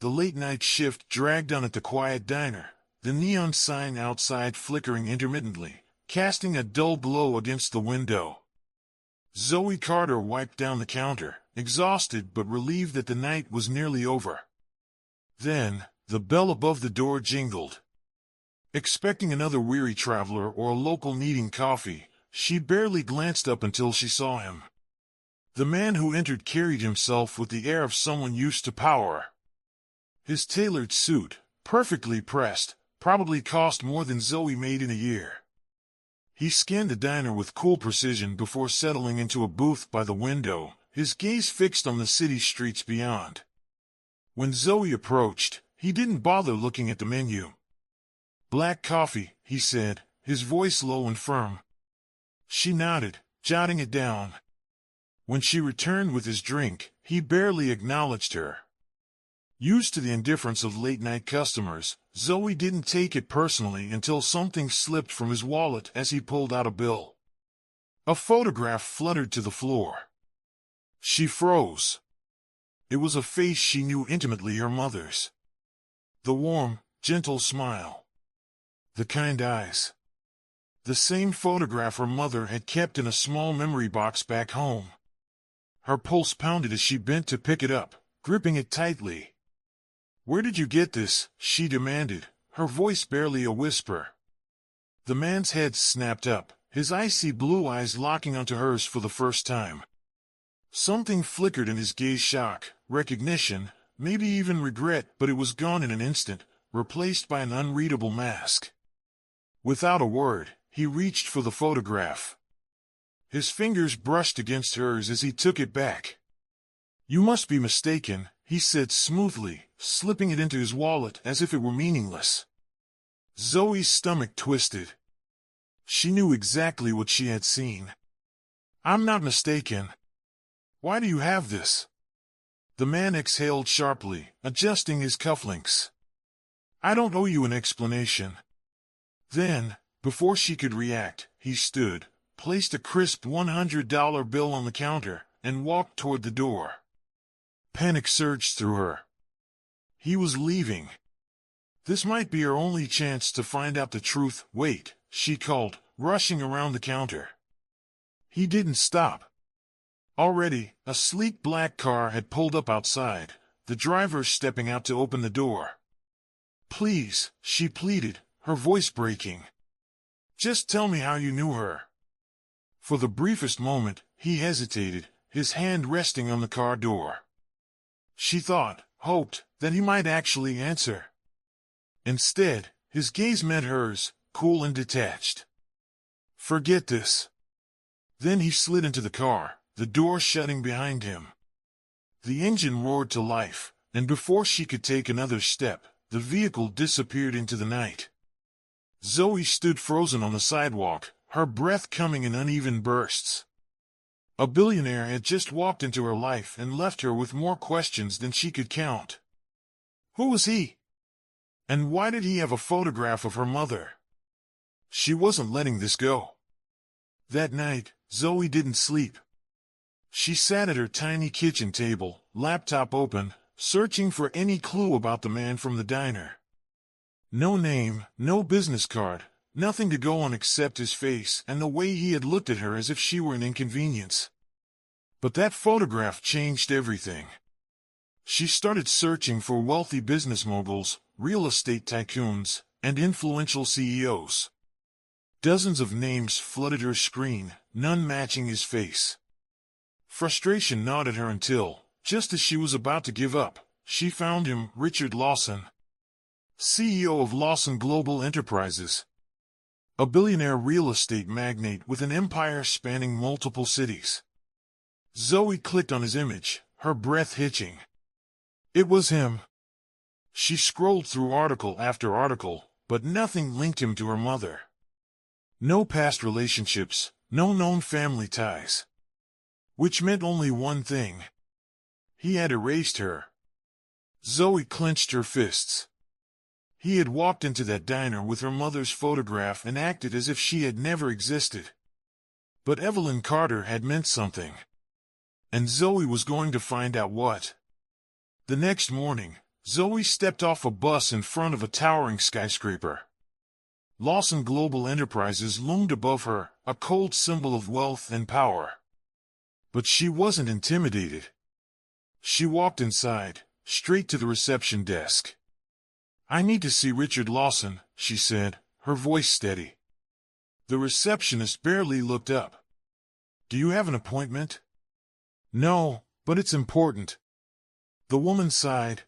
the late-night shift dragged on at the quiet diner, the neon sign outside flickering intermittently, casting a dull glow against the window. Zoe Carter wiped down the counter, exhausted but relieved that the night was nearly over. Then, the bell above the door jingled. Expecting another weary traveler or a local needing coffee, she barely glanced up until she saw him. The man who entered carried himself with the air of someone used to power. His tailored suit, perfectly pressed, probably cost more than Zoe made in a year. He scanned the diner with cool precision before settling into a booth by the window, his gaze fixed on the city streets beyond. When Zoe approached, he didn't bother looking at the menu. "Black coffee," he said, his voice low and firm. She nodded, jotting it down. When she returned with his drink, he barely acknowledged her. Used to the indifference of late-night customers, Zoe didn't take it personally until something slipped from his wallet as he pulled out a bill. A photograph fluttered to the floor. She froze. It was a face she knew intimately, her mother's. The warm, gentle smile. The kind eyes. The same photograph her mother had kept in a small memory box back home. Her pulse pounded as she bent to pick it up, gripping it tightly. "Where did you get this?" she demanded, her voice barely a whisper. The man's head snapped up, his icy blue eyes locking onto hers for the first time. Something flickered in his gaze, shock, recognition, maybe even regret, but it was gone in an instant, replaced by an unreadable mask. Without a word, he reached for the photograph. His fingers brushed against hers as he took it back. "You must be mistaken," he said smoothly, slipping it into his wallet as if it were meaningless. Zoe's stomach twisted. She knew exactly what she had seen. "I'm not mistaken. Why do you have this?" The man exhaled sharply, adjusting his cufflinks. "I don't owe you an explanation." Then, before she could react, he stood, placed a crisp $100 bill on the counter, and walked toward the door. Panic surged through her. He was leaving. This might be her only chance to find out the truth. "Wait," she called, rushing around the counter. He didn't stop. Already, a sleek black car had pulled up outside, the driver stepping out to open the door. "Please," she pleaded, her voice breaking. "Just tell me how you knew her." For the briefest moment, he hesitated, his hand resting on the car door. She thought, hoped, that he might actually answer. Instead, his gaze met hers, cool and detached. "Forget this." Then he slid into the car, the door shutting behind him. The engine roared to life, and before she could take another step, the vehicle disappeared into the night. Zoe stood frozen on the sidewalk, her breath coming in uneven bursts. A billionaire had just walked into her life and left her with more questions than she could count. Who was he? And why did he have a photograph of her mother? She wasn't letting this go. That night, Zoe didn't sleep. She sat at her tiny kitchen table, laptop open, searching for any clue about the man from the diner. No name, no business card, nothing to go on except his face and the way he had looked at her as if she were an inconvenience. But that photograph changed everything. She started searching for wealthy business moguls, real estate tycoons, and influential CEOs. Dozens of names flooded her screen, none matching his face. Frustration gnawed at her until, just as she was about to give up, she found him, Richard Lawson, CEO of Lawson Global Enterprises. A billionaire real estate magnate with an empire spanning multiple cities. Zoe clicked on his image, her breath hitching. It was him. She scrolled through article after article, but nothing linked him to her mother. No past relationships, no known family ties. Which meant only one thing. He had erased her. Zoe clenched her fists. He had walked into that diner with her mother's photograph and acted as if she had never existed. But Evelyn Carter had meant something. And Zoe was going to find out what. The next morning, Zoe stepped off a bus in front of a towering skyscraper. Lawson Global Enterprises loomed above her, a cold symbol of wealth and power. But she wasn't intimidated. She walked inside, straight to the reception desk. "I need to see Richard Lawson," she said, her voice steady. The receptionist barely looked up. "Do you have an appointment?" "No, but it's important." The woman sighed,